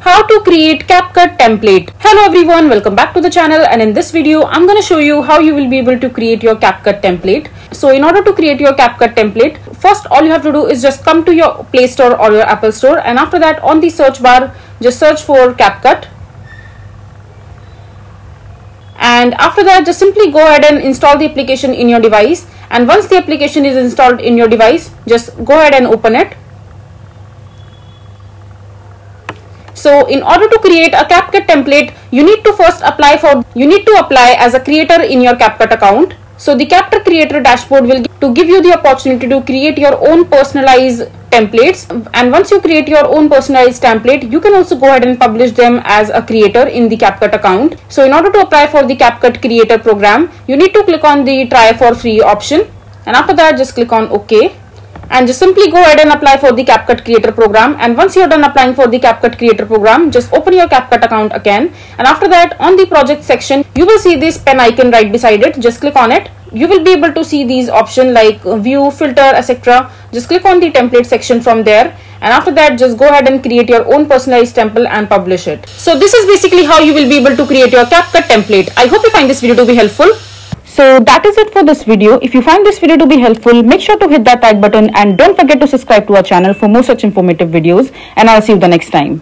How to create CapCut template. Hello everyone, welcome back to the channel, and in this video I'm going to show you how you will be able to create your CapCut template. So in order to create your CapCut template, first all you have to do is just come to your Play Store or your Apple Store, and after that on the search bar just search for CapCut, and after that just simply go ahead and install the application in your device. And once the application is installed in your device, just go ahead and open it. So in order to create a CapCut template, you need to apply as a creator in your CapCut account. So the CapCut creator dashboard will give you the opportunity to create your own personalized templates, and once you create your own personalized template, you can also go ahead and publish them as a creator in the CapCut account. So in order to apply for the CapCut creator program, you need to click on the try for free option, and after that just click on OK. And just simply go ahead and apply for the CapCut creator program. And once you're done applying for the CapCut creator program, just open your CapCut account again, and after that on the project section you will see this pen icon right beside it. Just click on it. You will be able to see these options like view, filter, etc. Just click on the template section from there, and after that just go ahead and create your own personalized template and publish it. So this is basically how you will be able to create your CapCut template. I hope you find this video to be helpful. So that is it for this video. If you find this video to be helpful, make sure to hit that like button and don't forget to subscribe to our channel for more such informative videos, and I'll see you the next time.